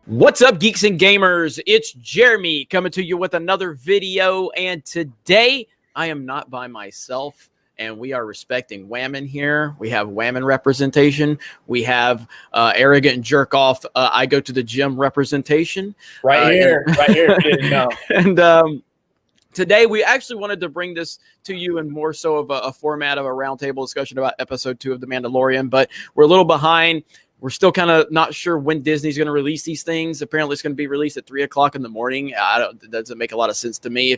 What's up, geeks and gamers? It's Jeremy coming to you with another video, and today I am not by myself, and we are respecting Whammon here. We have Whammon representation. We have arrogant jerk off. I go to the gym representation. Right here. No. And today we actually wanted to bring this to you in more so of a format of a roundtable discussion about episode 2 of The Mandalorian, but we're a little behind. We're still kind of not sure when Disney's going to release these things. Apparently, it's going to be released at 3 o'clock in the morning. That doesn't make a lot of sense to me.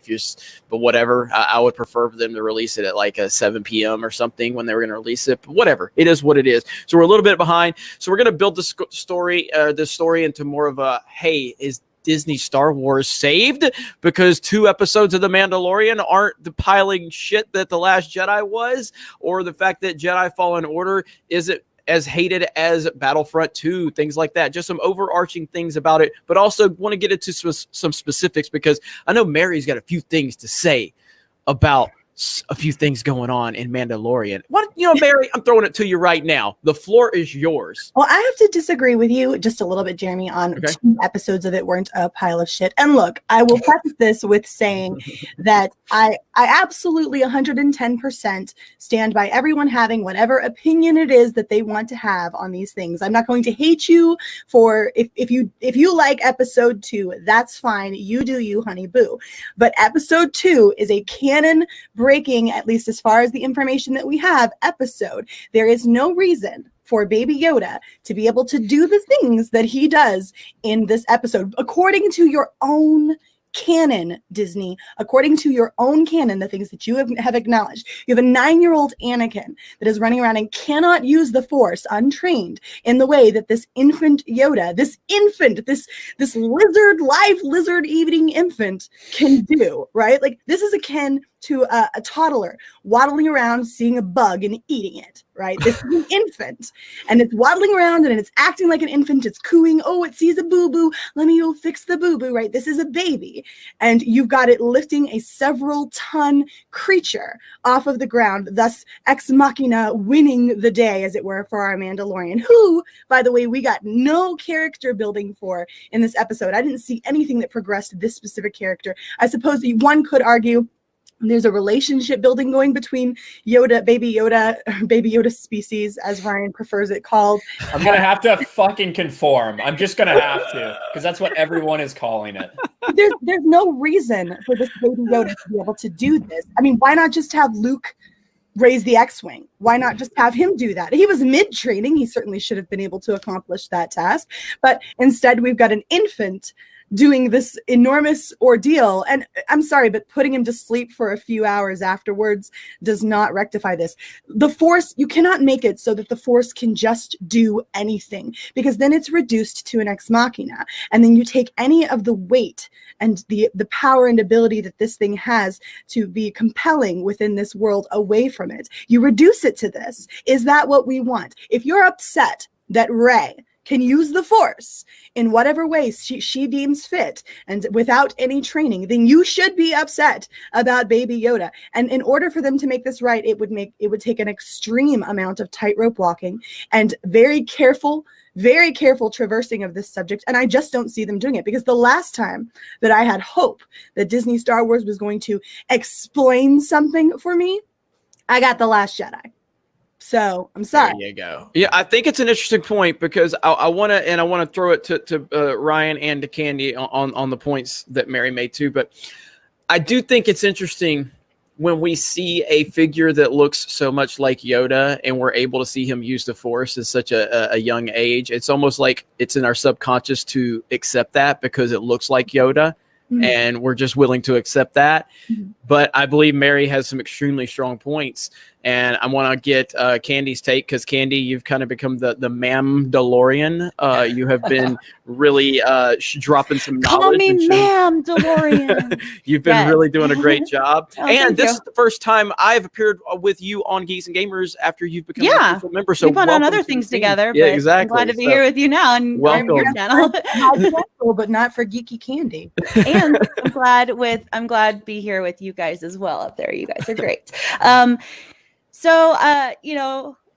But whatever. I would prefer for them to release it at like a 7 p.m. or something when they were going to release it. But whatever. It is what it is. So we're a little bit behind. So we're going to build this story into more of a, hey, is Disney Star Wars saved because 2 episodes of The Mandalorian aren't the piling shit that The Last Jedi was, or the fact that Jedi Fallen Order isn't as hated as Battlefront 2, things like that. Just some overarching things about it, but also want to get into some specifics because I know Mary's got a few things to say about a few things going on in Mandalorian. Mary, I'm throwing it to you right now. The floor is yours. Well, I have to disagree with you just a little bit, Jeremy, on 2 episodes of it weren't a pile of shit. And look, I will preface this with saying that I absolutely 110% stand by everyone having whatever opinion it is that they want to have on these things. I'm not going to hate you for if you like episode 2, that's fine. You do you, honey boo. But episode 2 is a canon breaking, at least as far as the information that we have, episode. There is no reason for Baby Yoda to be able to do the things that he does in this episode, according to your own canon, Disney, according to your own canon, the things that you have acknowledged. You have a 9-year-old Anakin that is running around and cannot use the Force untrained in the way that this infant Yoda, this live lizard eating infant can do, right? Like, this is akin to a toddler waddling around, seeing a bug and eating it, right? This is an infant, and it's waddling around and it's acting like an infant. It's cooing. Oh, it sees a boo-boo. Let me go fix the boo-boo, right? This is a baby. And you've got it lifting a several-ton creature off of the ground, thus Ex Machina winning the day, as it were, for our Mandalorian, who, by the way, we got no character building for in this episode. I didn't see anything that progressed this specific character. I suppose one could argue there's a relationship building going between Baby Yoda species, as Ryan prefers it called. I'm going to have to fucking conform. I'm just going to have to, because that's what everyone is calling it. There's no reason for this Baby Yoda to be able to do this. I mean, why not just have Luke raise the X-Wing? Why not just have him do that? He was mid-training. He certainly should have been able to accomplish that task. But instead, we've got an infant doing this enormous ordeal. And I'm sorry, but putting him to sleep for a few hours afterwards does not rectify this. The Force, you cannot make it so that the Force can just do anything, because then it's reduced to an Ex Machina. And then you take any of the weight and the power and ability that this thing has to be compelling within this world away from it. You reduce it to this. Is that what we want? If you're upset that Rey can use the Force in whatever ways she deems fit and without any training, then you should be upset about Baby Yoda. And in order for them to make this right, it would take an extreme amount of tightrope walking and very careful traversing of this subject. And I just don't see them doing it, because the last time that I had hope that Disney Star Wars was going to explain something for me, I got The Last Jedi. So I'm sorry. There you go. Yeah, I think it's an interesting point, because I want to throw it to Ryan and to Candy on the points that Mary made too. But I do think it's interesting when we see a figure that looks so much like Yoda and we're able to see him use the Force at such a young age. It's almost like it's in our subconscious to accept that because it looks like Yoda. Mm-hmm. And we're just willing to accept that. Mm-hmm. But I believe Mary has some extremely strong points. And I want to get Candy's take, because Candy, you've kind of become the Mandalorian. You have been really dropping some knowledge. Call me Mandalorian. You've been really doing a great job. And this is the first time I've appeared with you on Geeks and Gamers after you've become a official member. So we've done other things together. Yeah, but exactly. I'm glad to be here with you now and on your channel. But not for Geeky Candy. And I'm glad to be here with you guys as well up there. You guys are great.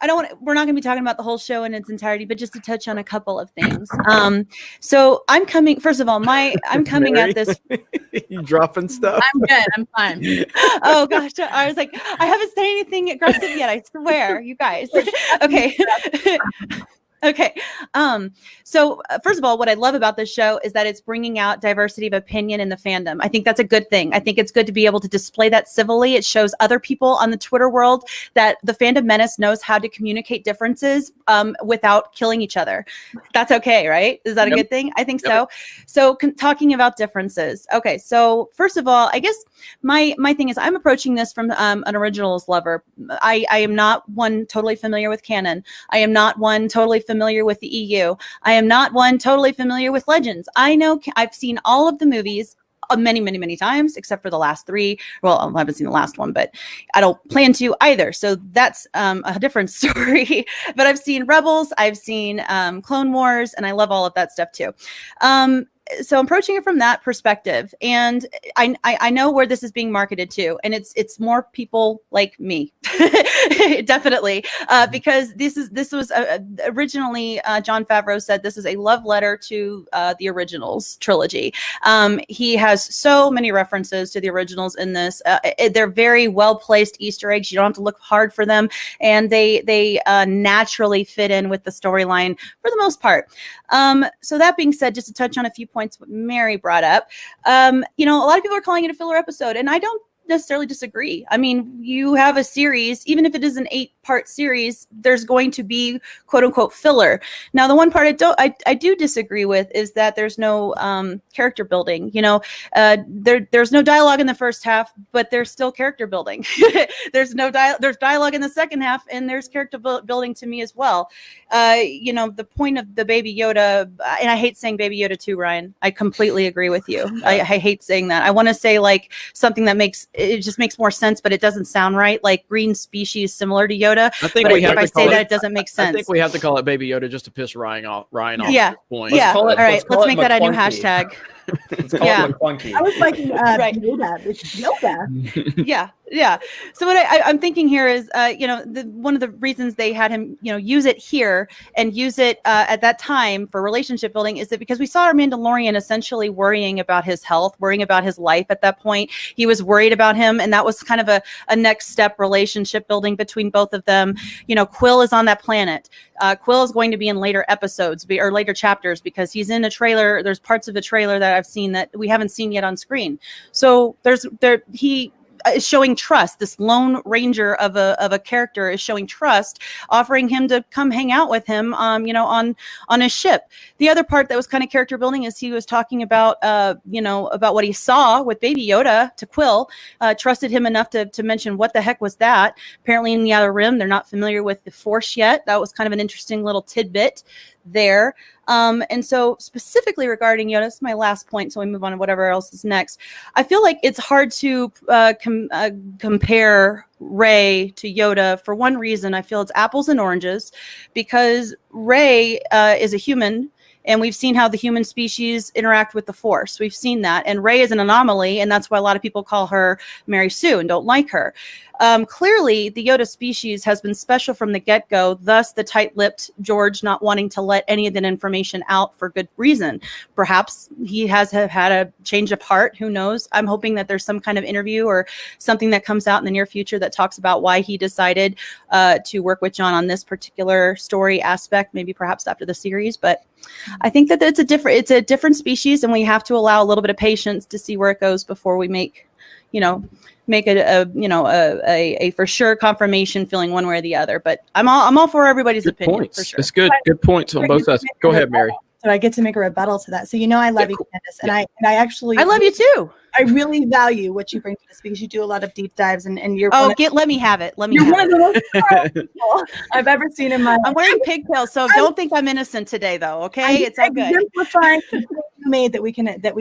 we're not going to be talking about the whole show in its entirety, but just to touch on a couple of things. So I'm coming, first of all, I'm coming Mary? at this. You dropping stuff? I'm good. I'm fine. Oh gosh, I was like, I haven't said anything aggressive yet. I swear, you guys. Okay. Okay. So first of all, what I love about this show is that it's bringing out diversity of opinion in the fandom. I think that's a good thing. I think it's good to be able to display that civilly. It shows other people on the Twitter world that the Fandom Menace knows how to communicate differences without killing each other. That's okay, right? Is that a good thing? I think so. So talking about differences. Okay. So first of all, I guess my thing is I'm approaching this from an originals lover. I am not one totally familiar with canon. I am not one totally familiar with the EU. I am not one totally familiar with Legends. I know I've seen all of the movies many times, except for the last 3. Well, I haven't seen the last one, but I don't plan to either. So that's a different story. But I've seen Rebels, I've seen Clone Wars, and I love all of that stuff too. So I'm approaching it from that perspective, and I know where this is being marketed to, and it's more people like me, definitely, because this was originally Jon Favreau said this is a love letter to the originals trilogy. He has so many references to the originals in this. They're very well placed Easter eggs. You don't have to look hard for them, and they naturally fit in with the storyline for the most part. So that being said, just to touch on a few points what Mary brought up, a lot of people are calling it a filler episode, and I don't necessarily disagree. I mean, you have a series, even if it is an 8-part series, there's going to be quote unquote filler. Now, the one part I do disagree with is that there's no character building. There's no dialogue in the first half, but there's still character building. There's dialogue in the second half, and there's character building to me as well. The point of the Baby Yoda, and I hate saying Baby Yoda too, Ryan. I completely agree with you. I hate saying that. I want to say like something that it just makes more sense, but it doesn't sound right. Like green species similar to Yoda. I think but we if have I to call say it, that, it doesn't make sense. I think we have to call it Baby Yoda just to piss Ryan off. Yeah. At this point. Yeah. All right. Let's make that a new McClunky. hashtag. Let's call it McClunky. I was like, Right. Yoda. It's Yoda. Yeah. So what I'm thinking here is, one of the reasons they had him, use it here and use it at that time for relationship building is that because we saw our Mandalorian essentially worrying about his health, worrying about his life at that point. He was worried about him, and that was kind of a next step relationship building between both of them. Quill is on that planet. Quill is going to be in later episodes or later chapters because he's in a trailer. There's parts of the trailer that I've seen that we haven't seen yet on screen. So he is showing trust. This lone ranger of a character is showing trust, offering him to come hang out with him, on his ship. The other part that was kind of character building is he was talking about, about what he saw with Baby Yoda to Quill, trusted him enough to mention what the heck was that. Apparently in the Outer Rim, they're not familiar with the Force yet. That was kind of an interesting little tidbit there. And so specifically regarding Yoda, this is my last point, so we move on to whatever else is next. I feel like it's hard to compare Rey to Yoda for one reason. I feel it's apples and oranges because Rey is a human, and we've seen how the human species interact with the Force. We've seen that. And Rey is an anomaly, and that's why a lot of people call her Mary Sue and don't like her. Clearly, the Yoda species has been special from the get-go, thus the tight-lipped George not wanting to let any of that information out for good reason. Perhaps he has had a change of heart. Who knows? I'm hoping that there's some kind of interview or something that comes out in the near future that talks about why he decided to work with John on this particular story aspect, maybe perhaps after the series. But I think that it's a different species, and we have to allow a little bit of patience to see where it goes before we make a for sure confirmation feeling one way or the other. But I'm all for everybody's good opinion. Points. For sure. It's good points on both sides. Go ahead, Mary. So I get to make a rebuttal to that. So I love you, Candace, and I actually I love you too. I really value what you bring to this because you do a lot of deep dives, and you're let me have it. You're one of the most powerful people I've ever seen in my life. I'm wearing pigtails, so don't think I'm innocent today, though. Okay, it's all good. Exemplifying made that we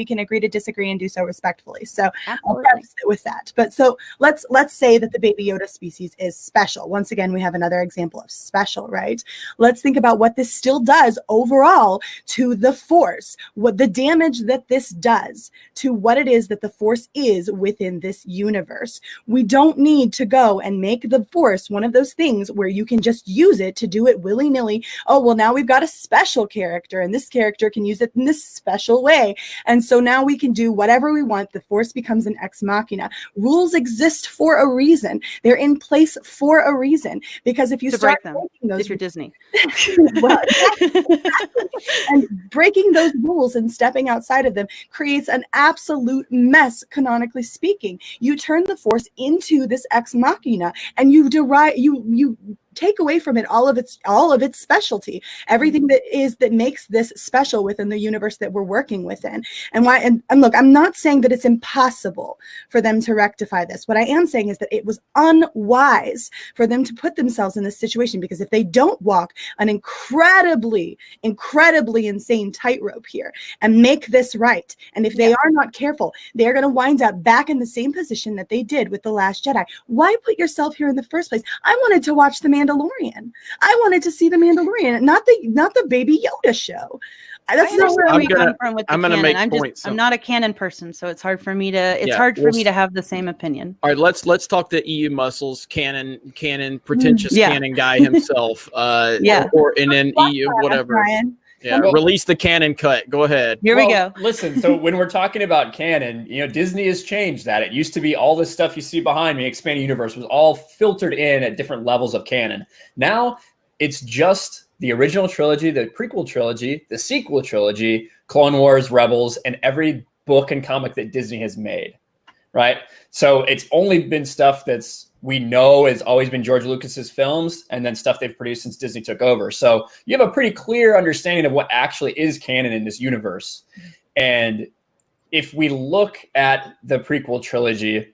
can agree to disagree and do so respectfully. So I'll Absolutely. preface it with that. But so let's say that the Baby Yoda species is special. Once again, we have another example of special, right? Let's think about what this still does overall to the Force, what the damage that this does to what it is that the Force is within this universe. We don't need to go and make the Force one of those things where you can just use it to do it willy-nilly. Oh, well, now we've got a special character and this character can use it in this special way. And so now we can do whatever we want. The Force becomes an ex machina. Rules exist for a reason. They're in place for a reason. Because if you To start break them, breaking those, if you're Disney. well, and breaking those rules and stepping outside of them creates an absolute mess, canonically speaking. You turn the Force into this ex machina, and you take away from it all of its specialty, everything that makes this special within the universe that we're working within. And look, I'm not saying that it's impossible for them to rectify this. What I am saying is that it was unwise for them to put themselves in this situation, because if they don't walk an incredibly insane tightrope here and make this right, and if they are not careful, they are going to wind up back in the same position that they did with The Last Jedi. Why put yourself here in the first place? I wanted to watch The Mandalorian. I wanted to see The Mandalorian, not the Baby Yoda show. That's not where I'm gonna make I'm points. I'm not a canon person, so it's hard for me to have the same opinion. All right, let's talk to EU muscles, canon, pretentious canon guy himself. Or and then EU whatever. Brian. Yeah, release the canon cut. Go ahead. Here we go. Listen, so when we're talking about canon, Disney has changed that. It used to be all this stuff you see behind me, Expanded Universe, was all filtered in at different levels of canon. Now it's just the original trilogy, the prequel trilogy, the sequel trilogy, Clone Wars, Rebels, and every book and comic that Disney has made, right? So it's only been stuff we know has always been George Lucas's films, and then stuff they've produced since Disney took over. So you have a pretty clear understanding of what actually is canon in this universe. And if we look at the prequel trilogy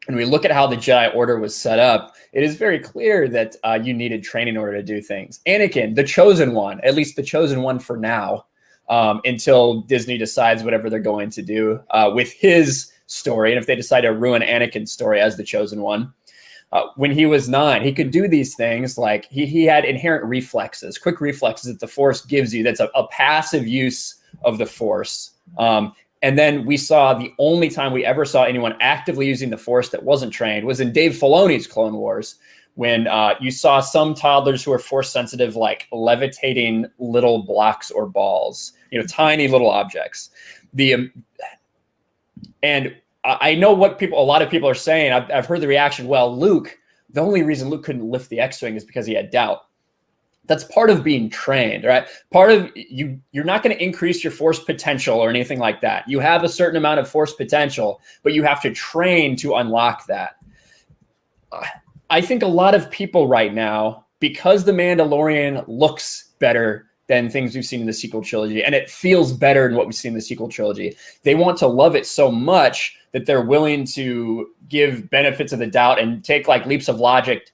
and we look at how the Jedi Order was set up, it is very clear that you needed training in order to do things. Anakin, the chosen one, at least the chosen one for now, until Disney decides whatever they're going to do with his story. And if they decide to ruin Anakin's story as the chosen one, when he was 9, he could do these things like he had inherent reflexes, quick reflexes that the Force gives you. That's a passive use of the Force. And then we saw the only time we ever saw anyone actively using the Force that wasn't trained was in Dave Filoni's Clone Wars, when you saw some toddlers who are Force sensitive, like levitating little blocks or balls, tiny little objects. And I know what a lot of people are saying. I've heard the reaction. Well, Luke, the only reason Luke couldn't lift the X-Wing is because he had doubt. That's part of being trained, right? Part of you're not going to increase your Force potential or anything like that. You have a certain amount of Force potential, but you have to train to unlock that. I think a lot of people right now, because The Mandalorian looks better than things we've seen in the sequel trilogy, and it feels better than what we've seen in the sequel trilogy, they want to love it so much that they're willing to give benefits of the doubt and take like leaps of logic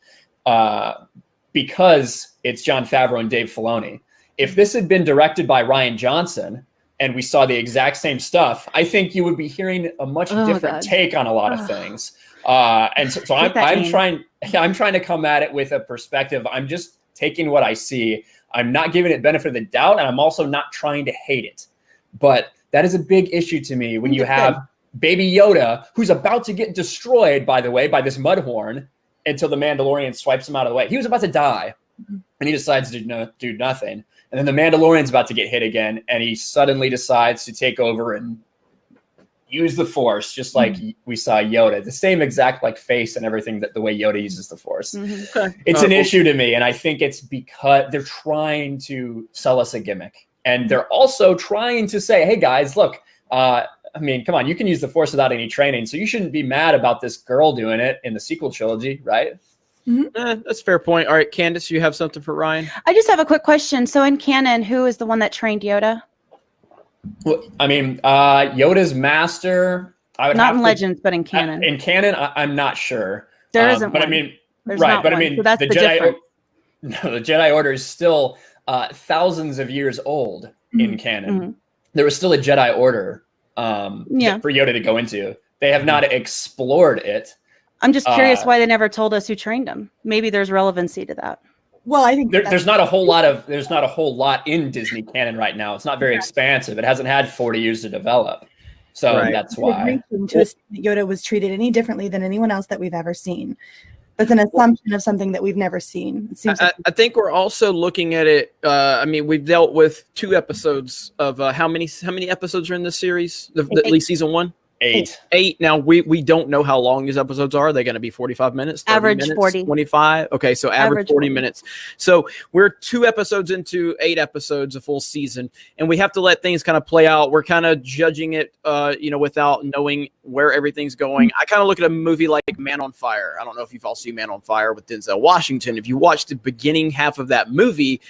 because it's Jon Favreau and Dave Filoni. If this had been directed by Rian Johnson and we saw the exact same stuff, I think you would be hearing a much different take on a lot of things. And so I'm trying to come at it with a perspective. I'm just taking what I see. I'm not giving it benefit of the doubt, and I'm also not trying to hate it. But that is a big issue to me when you have Baby Yoda, who's about to get destroyed, by the way, by this mudhorn until the Mandalorian swipes him out of the way. He was about to die, and he decides to do nothing. And then the Mandalorian's about to get hit again, and he suddenly decides to take over and use the Force, just like we saw Yoda. The same exact face and everything, that the way Yoda uses the Force. It's an issue to me, and I think it's because they're trying to sell us a gimmick. And they're also trying to say, hey, guys, look, come on, you can use the Force without any training, so you shouldn't be mad about this girl doing it in the sequel trilogy, right? That's a fair point. All right, Candace, you have something for Ryan? I just have a quick question. So in canon, who is the one that trained Yoda? Well, Yoda's master. I would not in Legends, but in canon. In canon, I'm not sure. There isn't but one. There's right. But one. So that's the Jedi. The Jedi Order is still thousands of years old in canon. there was still a Jedi Order Yeah. for Yoda to go into. They have not explored it. I'm just curious why they never told us who trained him. Maybe there's relevancy to that. Well, I think there's not a whole lot in Disney canon right now. It's not very expansive. It hasn't had 40 years to develop. So that's why. To assume that Yoda was treated any differently than anyone else that we've ever seen. That's an assumption of something that we've never seen. It seems I think we're also looking at it. I mean, we've dealt with 2 episodes of how many episodes are in this series? At least season 1. 8. Now we don't know how long these episodes are. Are they going to be 45 minutes? Average minutes, 40. 25. Okay, so average 40 minutes. So we're 2 episodes into 8 episodes, a full season, and we have to let things kind of play out. We're kind of judging it, without knowing where everything's going. I kind of look at a movie like Man on Fire. I don't know if you've all seen Man on Fire with Denzel Washington. If you watch the beginning half of that movie,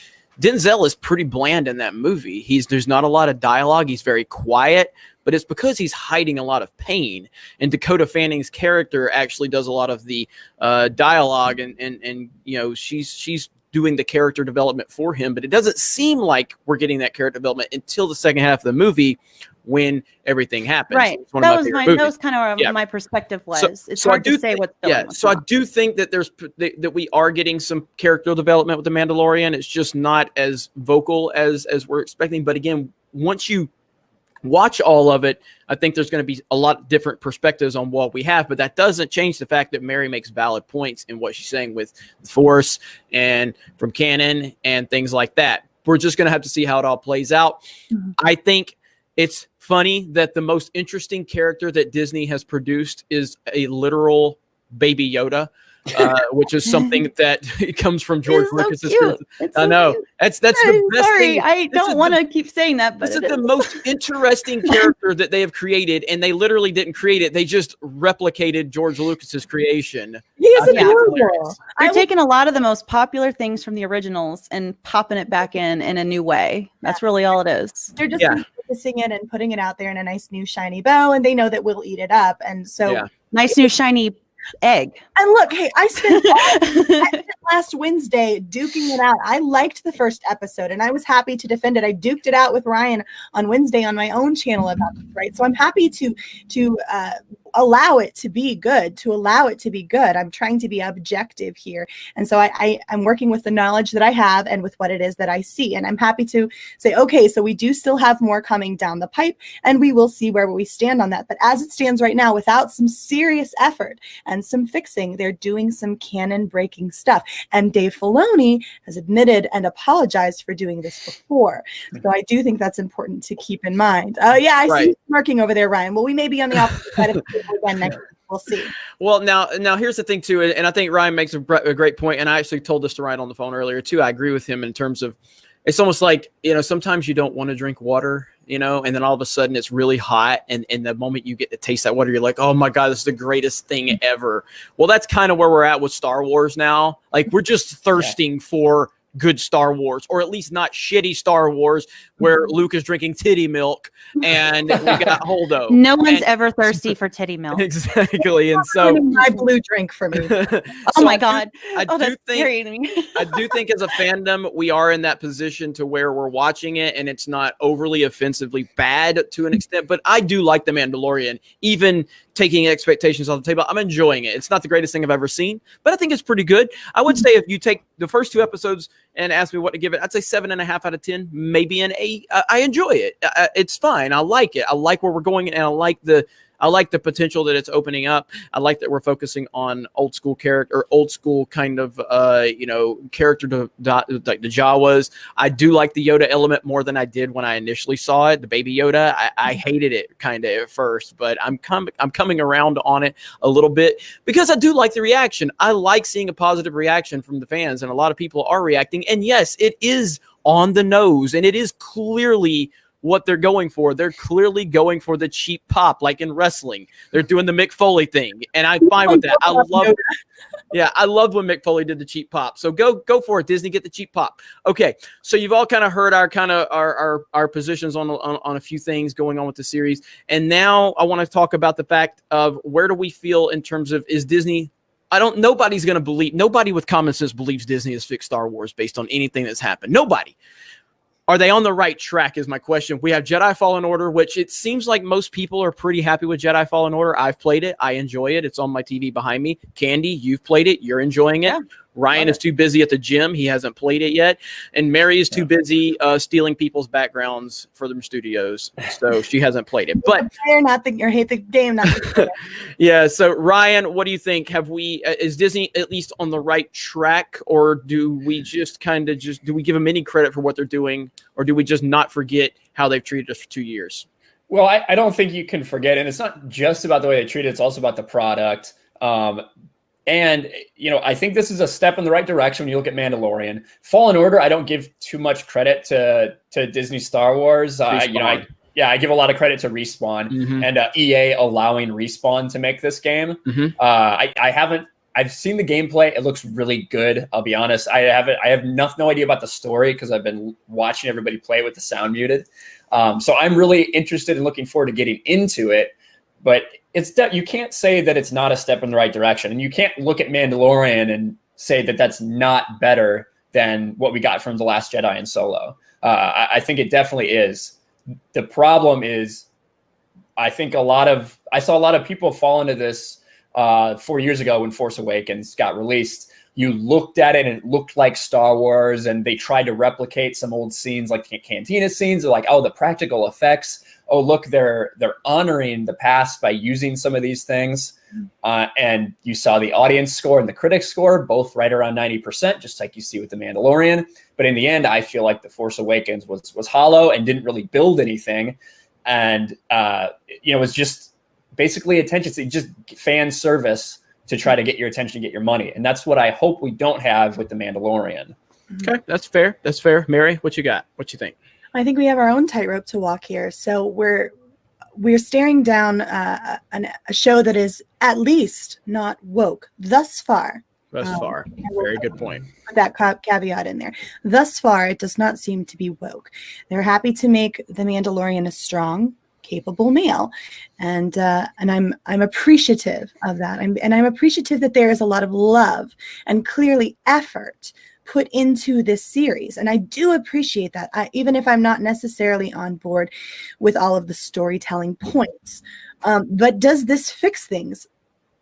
Denzel is pretty bland in that movie. There's not a lot of dialogue. He's very quiet, but it's because he's hiding a lot of pain. And Dakota Fanning's character actually does a lot of the dialogue, and she's doing the character development for him. But it doesn't seem like we're getting that character development until the second half of the movie, when everything happens. Right. That was kind of where my perspective was. It's hard to say what's going on. So I do think that that we are getting some character development with The Mandalorian. It's just not as vocal as we're expecting. But again, once you watch all of it, I think there's going to be a lot of different perspectives on what we have, but that doesn't change the fact that Mary makes valid points in what she's saying with the Force and from canon and things like that. We're just going to have to see how it all plays out. Mm-hmm. I think it's funny that the most interesting character that Disney has produced is a literal baby Yoda. Which is something that comes from George Lucas's. I know that's the best thing. I don't want to keep saying that, but this is the most interesting character that they have created, and they literally didn't create it. They just replicated George Lucas's creation. He is adorable. They're taking a lot of the most popular things from the originals and popping it back in a new way. That's really all it is. They're just focusing it and putting it out there in a nice new shiny bow, and they know that we'll eat it up. And so nice new shiny egg. And look, hey, I spent last Wednesday duking it out. I liked the first episode and I was happy to defend it. I duked it out with Ryan on Wednesday on my own channel about this, right? So I'm happy to allow it to be good, I'm trying to be objective here. And so I'm working with the knowledge that I have and with what it is that I see. And I'm happy to say, okay, so we do still have more coming down the pipe and we will see where we stand on that. But as it stands right now, without some serious effort and some fixing, they're doing some canon breaking stuff. And Dave Filoni has admitted and apologized for doing this before. So I do think that's important to keep in mind. I see you smirking over there, Ryan. Well, we may be on the opposite side of it again next week. We'll see. Well, now here's the thing too, and I think Ryan makes a great point, and I actually told this to Ryan on the phone earlier too. I agree with him in terms of it's almost like, sometimes you don't want to drink water, and then all of a sudden it's really hot, and the moment you get to taste that water, you're like, oh my God, this is the greatest thing ever. Well, that's kind of where we're at with Star Wars now. Like, we're just thirsting for good Star Wars, or at least not shitty Star Wars where Luke is drinking titty milk and we got Holdo. No one's ever thirsty for titty milk. Exactly. And so my blue drink for me. Oh my God. I do think as a fandom, we are in that position to where we're watching it and it's not overly offensively bad to an extent, but I do like The Mandalorian, even taking expectations on the table. I'm enjoying it. It's not the greatest thing I've ever seen, but I think it's pretty good. I would say if you take the first 2 episodes and ask me what to give it, I'd say 7.5 out of 10, maybe an 8. I enjoy it. It's fine. I like it. I like where we're going, and I like the potential that it's opening up. I like that we're focusing on old school character, or old school kind of, character like the Jawas. I do like the Yoda element more than I did when I initially saw it. The baby Yoda, I hated it kind of at first, but I'm coming around on it a little bit because I do like the reaction. I like seeing a positive reaction from the fans, and a lot of people are reacting. And yes, it is on the nose, and it is clearly what they're going for. They're clearly going for the cheap pop, like in wrestling. They're doing the Mick Foley thing, and I'm fine with that. I loved when Mick Foley did the cheap pop. So go for it, Disney. Get the cheap pop. Okay, so you've all kind of heard our positions on a few things going on with the series, and now I want to talk about the fact of where do we feel in terms of, is Disney? Nobody's going to believe. Nobody with common sense believes Disney has fixed Star Wars based on anything that's happened. Nobody. Are they on the right track is my question. We have Jedi Fallen Order, which it seems like most people are pretty happy with Jedi Fallen Order. I've played it. I enjoy it. It's on my TV behind me. Candy, you've played it. You're enjoying it. Yeah. Ryan is too busy at the gym. He hasn't played it yet. And Mary is too busy stealing people's backgrounds for their studios. So she hasn't played it. But hate the game, not the yeah. So Ryan, what do you think? Is Disney at least on the right track, or do we just do we give them any credit for what they're doing, or do we just not forget how they've treated us for 2 years? Well, I don't think you can forget, and it's not just about the way they treat it, it's also about the product. And, I think this is a step in the right direction when you look at Mandalorian. Fallen Order, I don't give too much credit to Disney Star Wars. I give a lot of credit to Respawn and EA allowing Respawn to make this game. I've seen the gameplay. It looks really good. I'll be honest. I have no idea about the story because I've been watching everybody play with the sound muted. So I'm really interested and looking forward to getting into it. But you can't say that it's not a step in the right direction, and you can't look at Mandalorian and say that that's not better than what we got from The Last Jedi and Solo. I think it definitely is. The problem is, I think I saw a lot of people fall into this 4 years ago when Force Awakens got released. You looked at it and it looked like Star Wars, and they tried to replicate some old scenes like Cantina scenes. They're like, oh, the practical effects. Oh, look, they're honoring the past by using some of these things. And you saw the audience score and the critics score, both right around 90%, just like you see with The Mandalorian. But in the end, I feel like The Force Awakens was hollow and didn't really build anything. And, it was just basically attention, just fan service to try to get your attention, get your money. And that's what I hope we don't have with The Mandalorian. Okay, that's fair. That's fair. Mary, what you got? What you think? I think we have our own tightrope to walk here. So we're staring down a show that is at least not woke thus far. Thus far. Very good point. Put that caveat in there. Thus far, it does not seem to be woke. They're happy to make the Mandalorian a strong, capable male, and I'm appreciative of that. I'm appreciative that there is a lot of love and clearly effort put into this series, and I do appreciate that, even if I'm not necessarily on board with all of the storytelling points. But does this fix things?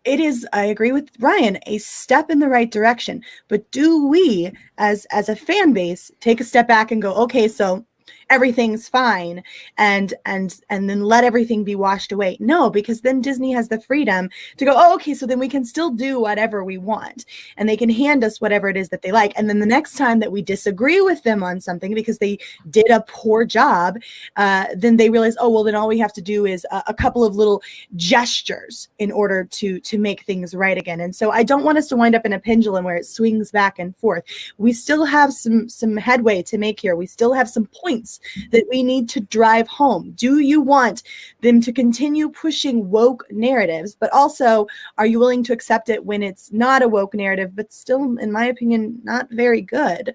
It is, I agree with Ryan, a step in the right direction. But do we, as a fan base, take a step back and go, okay, so everything's fine, and then let everything be washed away? No, because then Disney has the freedom to go, oh, okay, so then we can still do whatever we want, and they can hand us whatever it is that they like. And then the next time that we disagree with them on something because they did a poor job, then they realize, oh, well, then all we have to do is a couple of little gestures in order to make things right again. And so I don't want us to wind up in a pendulum where it swings back and forth. We still have some headway to make here. We still have some points that we need to drive home. Do you want them to continue pushing woke narratives, but also are you willing to accept it when it's not a woke narrative, but still, in my opinion, not very good?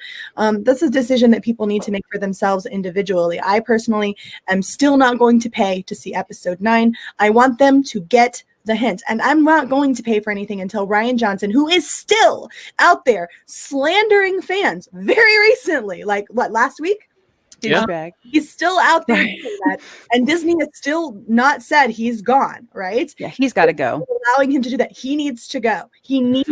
This is a decision that people need to make for themselves individually. I personally am still not going to pay to see episode 9. I want them to get the hint, and I'm not going to pay for anything until Rian Johnson, who is still out there slandering fans very recently, like what, last week? Yeah. He's still out there doing that, and Disney has still not said he's gone, right? Yeah, he's got to go. Allowing him to do that. He needs to go. He needs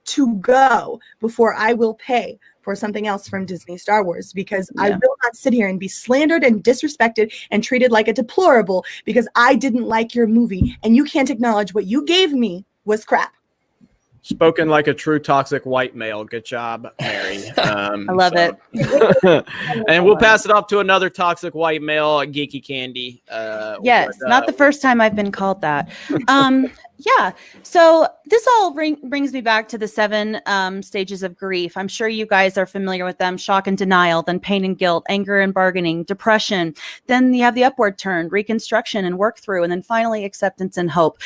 to go before I will pay for something else from Disney Star Wars, because I will not sit here and be slandered and disrespected and treated like a deplorable because I didn't like your movie and you can't acknowledge what you gave me was crap. Spoken like a true toxic white male. Good job, Mary. I love it. And we'll pass it off to another toxic white male, Geeky Candy. Yes, not the first time I've been called that. Yeah. So this all brings me back to the 7 stages of grief. I'm sure you guys are familiar with them: shock and denial, then pain and guilt, anger and bargaining, depression. Then you have the upward turn, reconstruction and work through, and then finally acceptance and hope.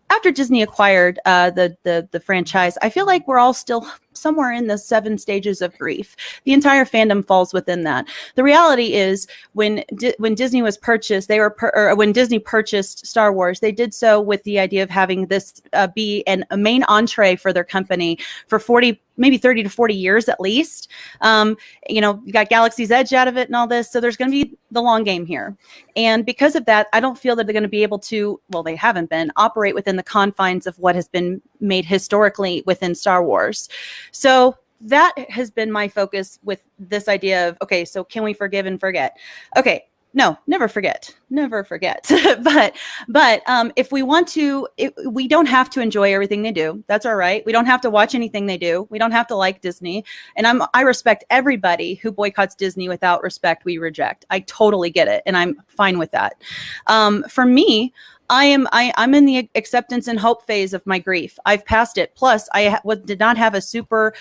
After Disney acquired the franchise, I feel like we're all still somewhere in the 7 stages of grief. The entire fandom falls within that. The reality is, when Disney was purchased, when Disney purchased Star Wars, they did so with the idea of having this be a main entree for their company for 40 maybe 30 to 40 years at least. You know, you got Galaxy's Edge out of it and all this. So there's going to be the long game here. And because of that, I don't feel that they're going to be able to, well, they haven't been, operate within the confines of what has been made historically within Star Wars. So that has been my focus with this idea of, okay, so can we forgive and forget? Okay. No, never forget, but if we want to, we don't have to enjoy everything they do. That's all right. We don't have to watch anything they do. We don't have to like Disney. And I respect everybody who boycotts Disney. Without respect, we reject. I totally get it. And I'm fine with that. For me, I'm in the acceptance and hope phase of my grief. I've passed it. Plus, I did not have a super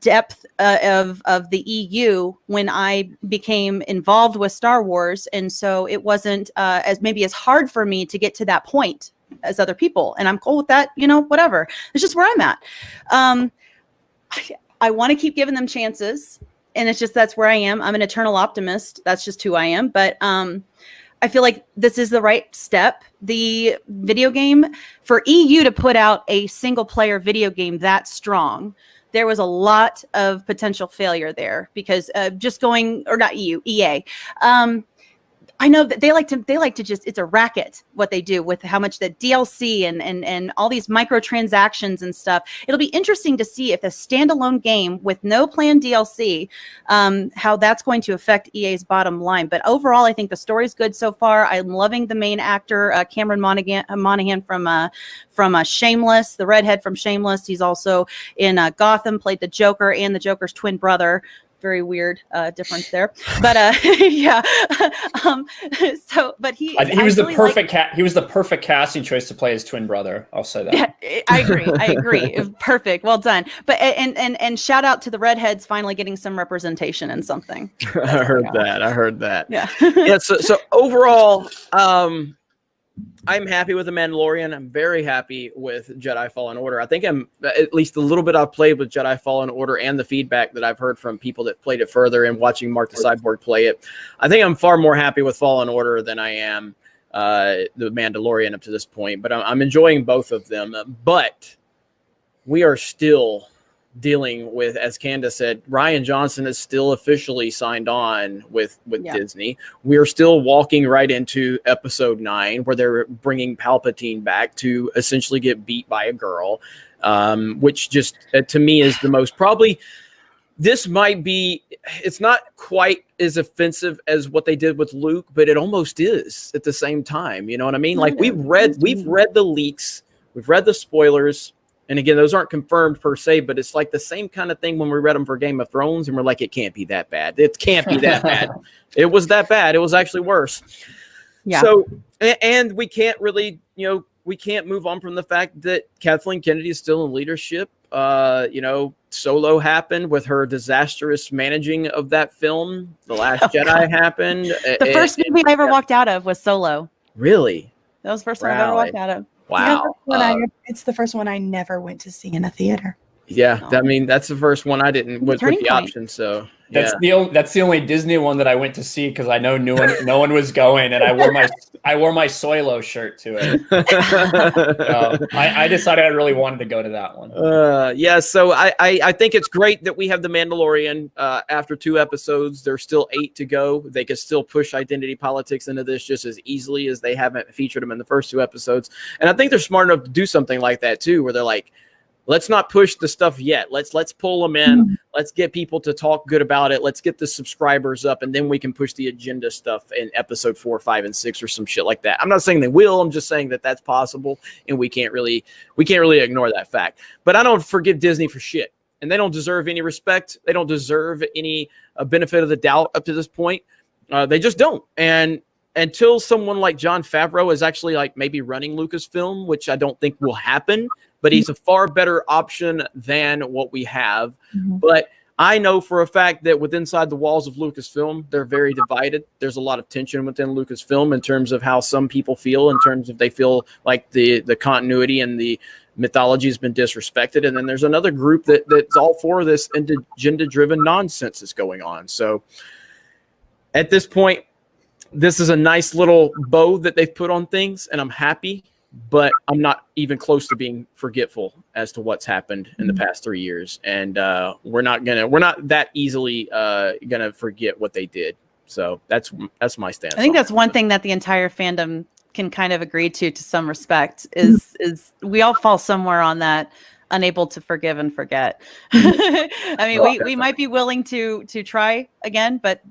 depth of the EU when I became involved with Star Wars, and so it wasn't as hard for me to get to that point as other people. And I'm cool with that. You know, whatever. It's just where I'm at. I want to keep giving them chances, and it's just that's where I am. I'm an eternal optimist. That's just who I am. But I feel like this is the right step. The video game, for EU to put out a single player video game that strong, there was a lot of potential failure there because EA. I know that they like to just, it's a racket what they do with how much the DLC and all these microtransactions and stuff. It'll be interesting to see if a standalone game with no planned DLC, how that's going to affect EA's bottom line. But overall, I think the story's good so far. I'm loving the main actor, Cameron Monaghan from Shameless, the redhead from Shameless. He's also in Gotham, played the Joker and the Joker's twin brother. Very weird difference there, but yeah. But he was the perfect he was the perfect casting choice to play his twin brother. I'll say that. Yeah, I agree. It was perfect. Well done. But and shout out to the redheads finally getting some representation in something. I heard that. Yeah. Yeah. So overall, I'm happy with The Mandalorian. I'm very happy with Jedi Fallen Order. I think I'm, at least a little bit I've played with Jedi Fallen Order and the feedback that I've heard from people that played it further and watching MarcTheCyborg play it. I think I'm far more happy with Fallen Order than I am The Mandalorian up to this point. But I'm enjoying both of them. But we are still dealing with, as Candace said, Rian Johnson is still officially signed on with Disney. We're still walking right into episode 9 where they're bringing Palpatine back to essentially get beat by a girl, which just to me is the most probably. This might be, it's not quite as offensive as what they did with Luke, but it almost is at the same time. You know what I mean? Like we've read the leaks, we've read the spoilers. And again, those aren't confirmed per se, but it's like the same kind of thing when we read them for Game of Thrones and we're like, it can't be that bad. It can't be that bad. It was that bad. It was actually worse. Yeah. So, and we can't really, we can't move on from the fact that Kathleen Kennedy is still in leadership. Solo happened with her disastrous managing of that film. The Last Jedi happened. The first movie I ever walked out of was Solo. Really? That was the first one I ever walked out of. Wow. It's the first one I never went to see in a theater. Yeah, I mean that's the first one I didn't with the option. So that's the only Disney one that I went to see because I know no one was going, and I wore my Solo shirt to it. I decided I really wanted to go to that one. Yeah, so I think it's great that we have The Mandalorian after 2 episodes. There's still 8 to go. They could still push identity politics into this just as easily as they haven't featured them in the first 2 episodes. And I think they're smart enough to do something like that too, where they're like, let's not push the stuff yet. Let's pull them in. Mm-hmm. Let's get people to talk good about it. Let's get the subscribers up, and then we can push the agenda stuff in episode 4, 5, and 6 or some shit like that. I'm not saying they will. I'm just saying that that's possible, and we can't really ignore that fact. But I don't forgive Disney for shit, and they don't deserve any respect. They don't deserve any benefit of the doubt up to this point. They just don't. And until someone like Jon Favreau is actually like maybe running Lucasfilm, which I don't think will happen, but he's a far better option than what we have. Mm-hmm. But I know for a fact that inside the walls of Lucasfilm, they're very divided. There's a lot of tension within Lucasfilm in terms of how some people feel, in terms of they feel like the continuity and the mythology has been disrespected. And then there's another group that's all for this agenda-driven nonsense that's going on. So at this point, this is a nice little bow that they've put on things, and I'm happy. but I'm not even close to being forgetful as to what's happened in the past 3 years. And we're not that easily gonna forget what they did. So that's my stance. I think that's one thing that the entire fandom can kind of agree to some respect is we all fall somewhere on that, unable to forgive and forget. I mean, we might be willing to try again, but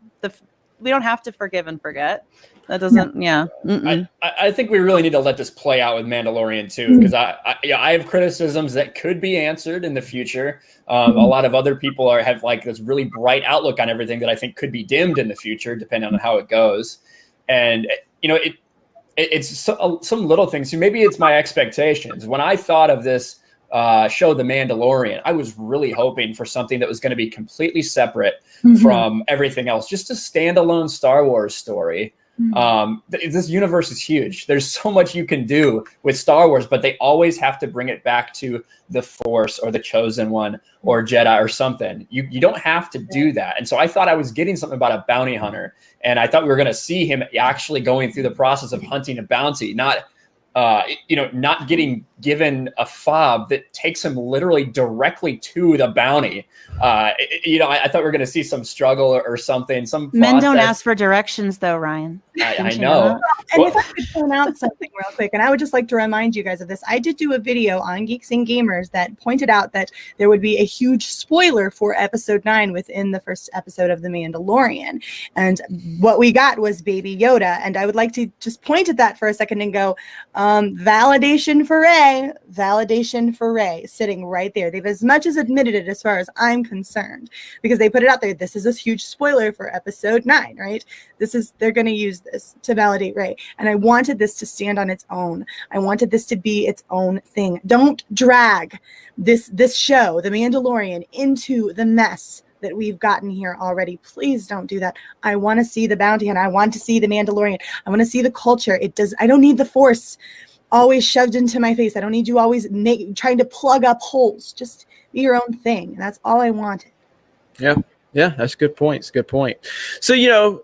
we don't have to forgive and forget. That doesn't, I think we really need to let this play out with Mandalorian too, because I have criticisms that could be answered in the future. A lot of other people have like this really bright outlook on everything that I think could be dimmed in the future, depending on how it goes. And it's some little things. So maybe it's my expectations. When I thought of this show, The Mandalorian, I was really hoping for something that was going to be completely separate from everything else, just a standalone Star Wars story. This universe is huge. There's so much you can do with Star Wars, but they always have to bring it back to the Force or the Chosen One or Jedi or something. You don't have to do that. And so I thought I was getting something about a bounty hunter, and I thought we were going to see him actually going through the process of hunting a bounty, not getting given a fob that takes him literally directly to the bounty. I thought we were going to see some struggle or something. Some men don't ask for directions, though, Ryan. I know. And if I could point out something real quick, and I would just like to remind you guys of this. I did do a video on Geeks and Gamers that pointed out that there would be a huge spoiler for episode 9 within the first episode of The Mandalorian. And what we got was Baby Yoda. And I would like to just point at that for a second and go, validation for Rey, sitting right there. They've as much as admitted it as far as I'm concerned, because they put it out there. This is a huge spoiler for episode 9, right? They're going to use this to validate Rey. And I wanted this to stand on its own. I wanted this to be its own thing. Don't drag this show, The Mandalorian, into the mess that we've gotten here already. Please don't do that. I want to see the bounty hunt. I want to see the Mandalorian. I want to see the culture. I don't need the Force always shoved into my face. I don't need you always trying to plug up holes. Just be your own thing. And that's all I wanted. Yeah, that's a good point. It's a good point. So,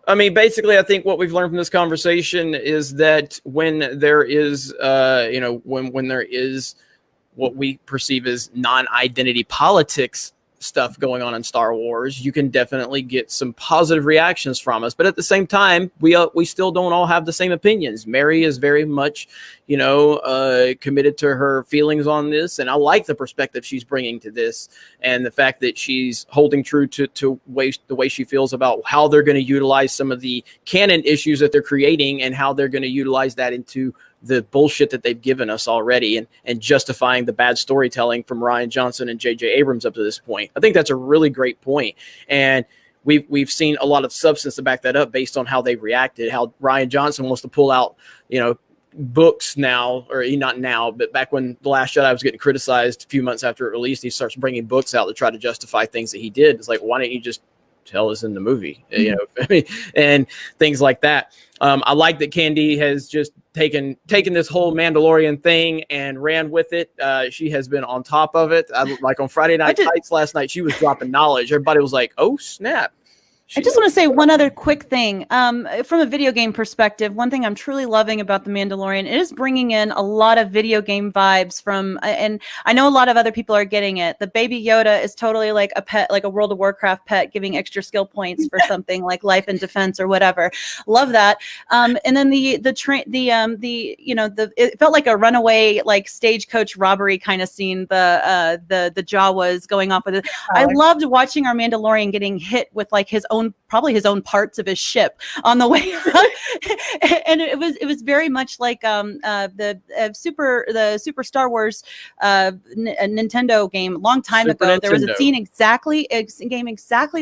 basically, I think what we've learned from this conversation is that when there is, when there is what we perceive as non-identity politics stuff going on in Star Wars, you can definitely get some positive reactions from us. But at the same time, we still don't all have the same opinions. Mary is very much, committed to her feelings on this, and I like the perspective she's bringing to this, and the fact that she's holding true to the way she feels about how they're going to utilize some of the canon issues that they're creating, and how they're going to utilize that into the bullshit that they've given us already, and justifying the bad storytelling from Rian Johnson and J.J. Abrams up to this point. I think that's a really great point. And we've seen a lot of substance to back that up based on how they've reacted, how Rian Johnson wants to pull out, books now, or not now, but back when The Last Jedi was getting criticized a few months after it released, he starts bringing books out to try to justify things that he did. It's like, why don't you just tell us in the movie, and things like that. I like that Candy has just taken this whole Mandalorian thing and ran with it. She has been on top of it. Like on Friday Night Lights last night, she was dropping knowledge. Everybody was like, oh, snap. I just want to say one other quick thing. From a video game perspective, one thing I'm truly loving about The Mandalorian is bringing in a lot of video game vibes from, and I know a lot of other people are getting it. The Baby Yoda is totally like a pet, like a World of Warcraft pet, giving extra skill points for something like life and defense or whatever. Love that. And then it felt like a runaway, like stagecoach robbery kind of scene. The Jawas going off with it. I loved watching our Mandalorian getting hit with like probably his own parts of his ship on the way up. And it was very much like the Super Star Wars Nintendo game a long time ago. There was a scene exactly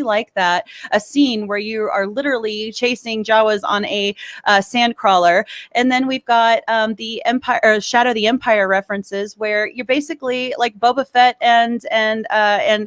like that, a scene where you are literally chasing Jawas on a sand crawler. And then we've got the Empire, or Shadow of the Empire references, where you're basically like Boba Fett and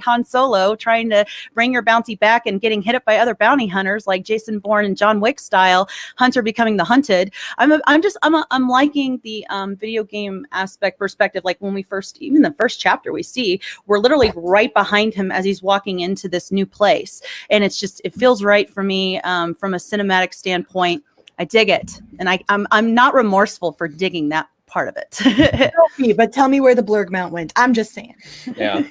Han Solo trying to bring your bounty back and getting hit up by other bounty hunters like Jason Bourne and John Wick style, Hunter becoming the hunted. I'm liking the video game aspect perspective. Like when even the first chapter we see, we're literally right behind him as he's walking into this new place. And it feels right for me from a cinematic standpoint. I dig it. And I'm not remorseful for digging that part of it. But tell me where the blurg mount went. I'm just saying. Yeah,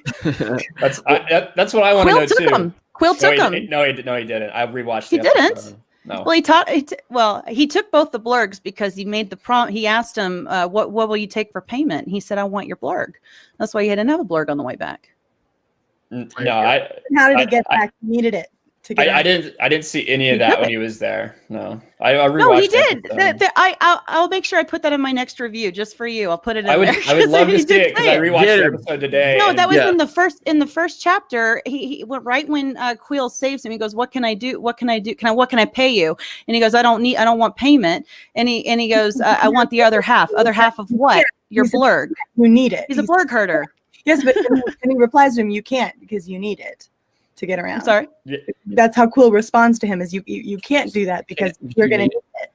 that's what I want to know too. Quill took him. No, he didn't. I rewatched. He didn't. No. Well, he took both the blurgs because he made the prompt. He asked him, "What will you take for payment?" And he said, "I want your blurg." That's why he had another blurg on the way back. No, how did he get back? He needed it. I didn't see any of that when he was there. No, I rewatched. No, he did. I'll make sure I put that in my next review just for you. I'll put it in there. I would love to see it because I rewatched the episode today. No, that was in the first chapter. He went right when Quill saves him. He goes, "What can I do? What can I do? What can I pay you?" And he goes, "I don't want payment." And he goes, "I want the other half." Other half of what? Your blurg. You need it. He's a blurg herder. Yes, but and he replies to him, "You can't because you need it to get around." I'm sorry. That's how Quill responds to him: "Is you can't do that because you're going to need it."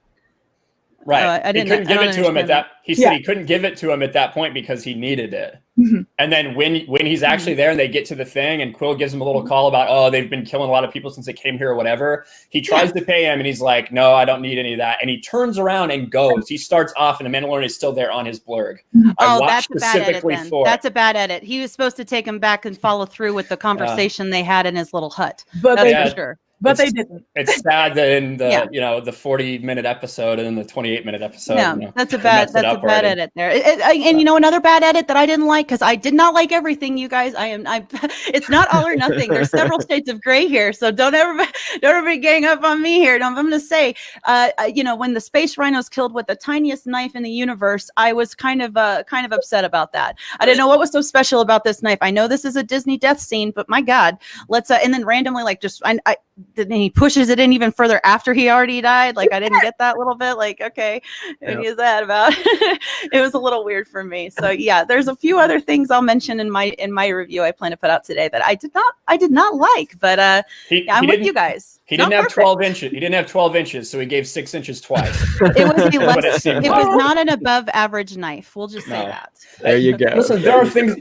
Right. He couldn't give it to him at that. He said he couldn't give it to him at that point because he needed it. Mm-hmm. And then when he's actually there and they get to the thing and Quill gives him a little call about, oh, they've been killing a lot of people since they came here or whatever. He tries to pay him and he's like, no, I don't need any of that. And he turns around and goes. He starts off and the Mandalorian is still there on his blurg. That's a bad edit then. That's a bad edit. He was supposed to take him back and follow through with the conversation they had in his little hut. That's for sure. But they didn't. It's sad that in the the 40-minute episode and then the 28-minute episode. Yeah, that's a bad edit there. And you know another bad edit that I didn't like because I did not like everything. You guys, it's not all or nothing. There's several shades of gray here, so don't ever gang up on me here. I'm going to say, when the space rhinos killed with the tiniest knife in the universe, I was kind of upset about that. I didn't know what was so special about this knife. I know this is a Disney death scene, but my God, let's and then randomly then he pushes it in even further after he already died. Like I didn't get that little bit. Like, okay, what is that about? It was a little weird for me. So yeah, there's a few other things I'll mention in my review I plan to put out today that I did not like. But I'm with you guys. He didn't have 12 inches. He didn't have 12 inches, so he gave 6 inches twice. It was not an above average knife. We'll just say that. There you go. Listen,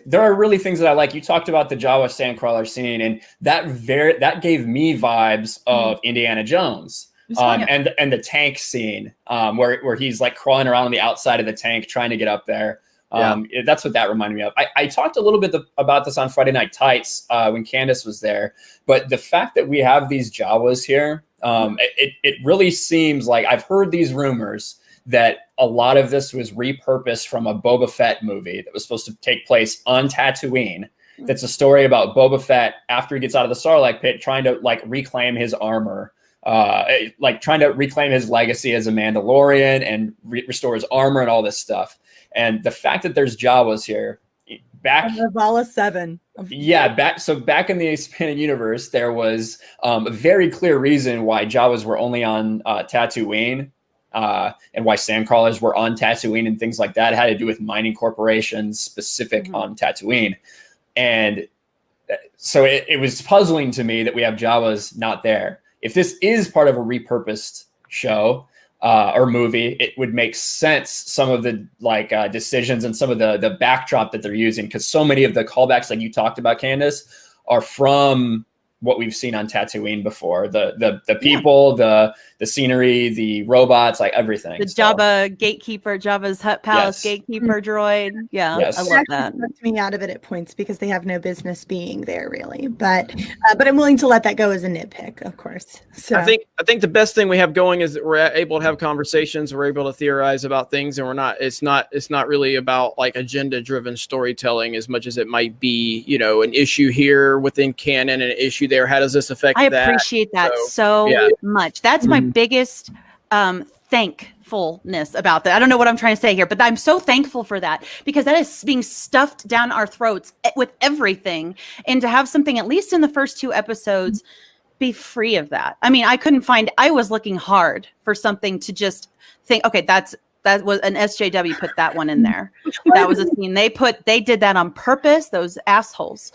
there are really things that I like. You talked about the Jawa sandcrawler scene, and that gave me vibes of Indiana Jones. And the tank scene, where he's like crawling around on the outside of the tank trying to get up there. That's what that reminded me of. I talked a little bit about this on Friday Night Tights when Candace was there, but the fact that we have these Jawas here, it really seems like I've heard these rumors that a lot of this was repurposed from a Boba Fett movie that was supposed to take place on Tatooine. That's a story about Boba Fett after he gets out of the Sarlacc pit, trying to reclaim his armor, trying to reclaim his legacy as a Mandalorian and restore his armor and all this stuff. And the fact that there's Jawas here, back Vala 7. Yeah, back in the expanded universe, there was a very clear reason why Jawas were only on Tatooine. And why sandcrawlers were on Tatooine and things like that. It had to do with mining corporations specific on Tatooine. And so it was puzzling to me that we have Jawas not there. If this is part of a repurposed show or movie, it would make sense, some of the decisions and some of the backdrop that they're using, because so many of the callbacks like you talked about, Candace, are from what we've seen on Tatooine before. The people, the scenery, the robots, everything. The Jabba gatekeeper, Jabba's hut palace gatekeeper droid. Yeah, I love that. Sucked me out of it at points because they have no business being there, really. But I'm willing to let that go as a nitpick, of course. So I think the best thing we have going is that we're able to have conversations, we're able to theorize about things, and it's not really about agenda-driven storytelling as much as it might be, an issue here within canon and an issue there. How does this affect that? I appreciate that so much. That's my biggest thankfulness about that. I don't know what I'm trying to say here, but I'm so thankful for that, because that is being stuffed down our throats with everything. And to have something, at least in the first 2 episodes, be free of that. I mean, I was looking hard for something to just think, okay, that was an SJW put that one in there. That was a scene they did that on purpose. Those assholes.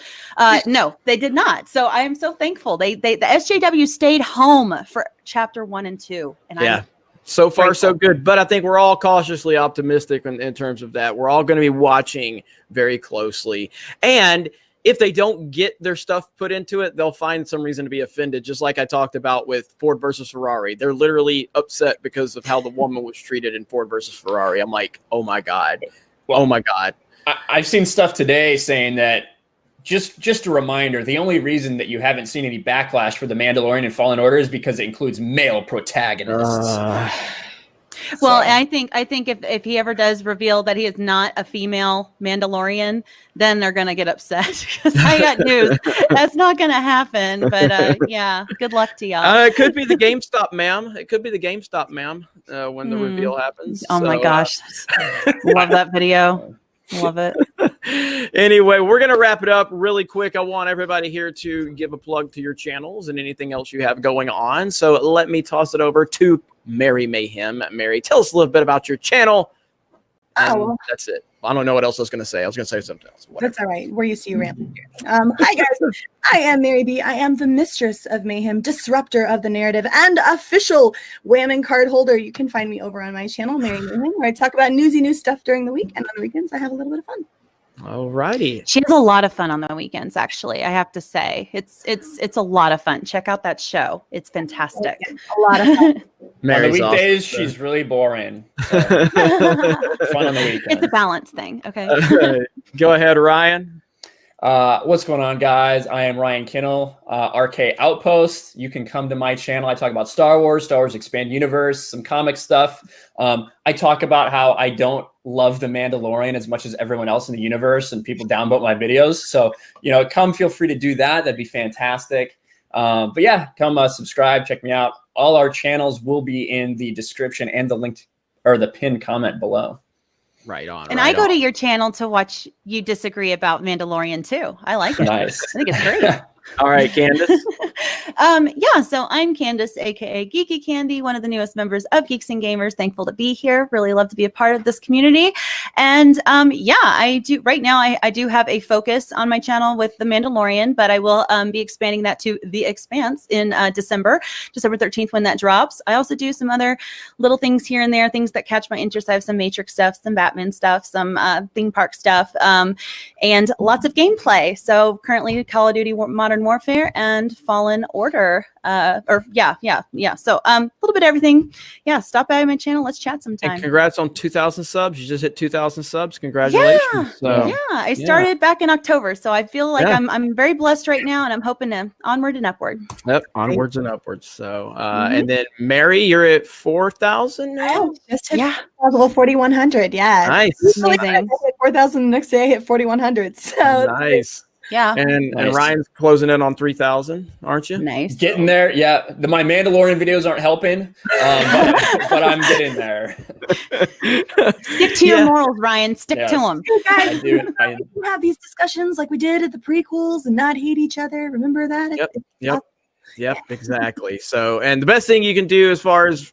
No, they did not. So I am so thankful. The SJW stayed home for chapter 1 and 2. And so far so good. But I think we're all cautiously optimistic in terms of that. We're all going to be watching very closely. And if they don't get their stuff put into it, they'll find some reason to be offended. Just like I talked about with Ford versus Ferrari. They're literally upset because of how the woman was treated in Ford versus Ferrari. I'm like, oh my God. Oh my God. I've seen stuff today saying that just a reminder, the only reason that you haven't seen any backlash for The Mandalorian and Fallen Order is because it includes male protagonists. Well, I think if he ever does reveal that he is not a female Mandalorian, then they're gonna get upset because I got news. That's not gonna happen. But yeah, good luck to y'all. It could be the GameStop, ma'am. It could be the GameStop, ma'am, when the reveal happens. Oh my gosh. Love that video. Love it. Anyway, we're going to wrap it up really quick. I want everybody here to give a plug to your channels and anything else you have going on. So let me toss it over to Mary Mayhem. Mary, tell us a little bit about your channel. That's it. I don't know what else I was going to say. I was going to say something else. Whatever. That's all right. We're used to you rambling here. Hi, guys. I am Mary B. I am the mistress of mayhem, disruptor of the narrative, and official whamming card holder. You can find me over on my channel, Mary Mayhem, where I talk about newsy new stuff during the week. And on the weekends, I have a little bit of fun. All righty. She has a lot of fun on the weekends, actually. I have to say. It's a lot of fun. Check out that show. It's fantastic. A lot of fun. Mary's on the weekdays, awesome. She's really boring. So. Fun on the weekend. It's a balance thing. Okay. Go ahead, Ryan. What's going on, guys? I am Ryan Kinnell, RK Outpost. You can come to my channel. I talk about Star Wars Expanded Universe, some comic stuff. I talk about how I don't love The Mandalorian as much as everyone else in the universe, and people downvote my videos. So, come feel free to do that. That'd be fantastic. But yeah, come subscribe, check me out. All our channels will be in the description and the link or the pinned comment below. Right on. And I go to your channel to watch you disagree about Mandalorian too. I like it. Nice. I think it's great. All right, Candace. Yeah, so I'm Candace, aka Geeky Candy, one of the newest members of Geeks and Gamers. Thankful to be here. Really love to be a part of this community. And yeah, I do right now. I do have a focus on my channel with The Mandalorian, but I will be expanding that to The Expanse in December 13th when that drops. I also do some other little things here and there, things that catch my interest. I have some Matrix stuff, some Batman stuff, some theme park stuff, and lots of gameplay. So currently Call of Duty Modern Warfare and Fallen Order. Yeah. So a little bit of everything. Yeah, stop by my channel. Let's chat sometime. And congrats on 2,000 subs. You just hit 2,000 subs. Congratulations. Yeah, I started back in October, so I feel like I'm very blessed right now, and I'm hoping to onward and upward. Yep, onwards and upwards. So and then Mary, you're at 4,000 now. Just hit 4,100. Yeah, nice. Amazing. I hit 4,000 the next day. I hit 4,100. So nice. Yeah. And Ryan's closing in on 3,000, aren't you? Nice. Getting there. Yeah. My Mandalorian videos aren't helping, but I'm getting there. Stick to your morals, Ryan. Stick to them. Hey guys, I do have these discussions like we did at the prequels and not hate each other. Remember that? Yep, exactly. So, and the best thing you can do as far as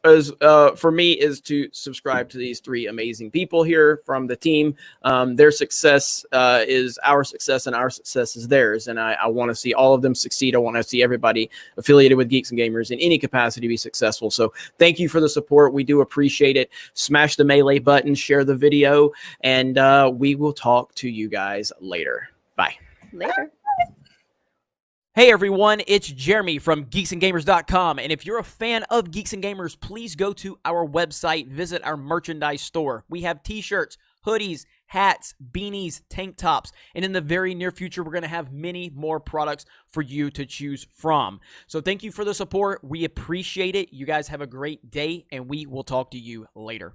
for me is to subscribe to these three amazing people here from the team. Their success is our success, and our success is theirs. And I want to see all of them succeed. I want to see everybody affiliated with Geeks and Gamers in any capacity be successful. So thank you for the support. We do appreciate it. Smash the melee button, share the video, and we will talk to you guys later. Bye. Later. Hey everyone, it's Jeremy from geeksandgamers.com, and if you're a fan of Geeks and Gamers, please go to our website, visit our merchandise store. We have t-shirts, hoodies, hats, beanies, tank tops, and in the very near future, we're going to have many more products for you to choose from. So thank you for the support. We appreciate it. You guys have a great day, and we will talk to you later.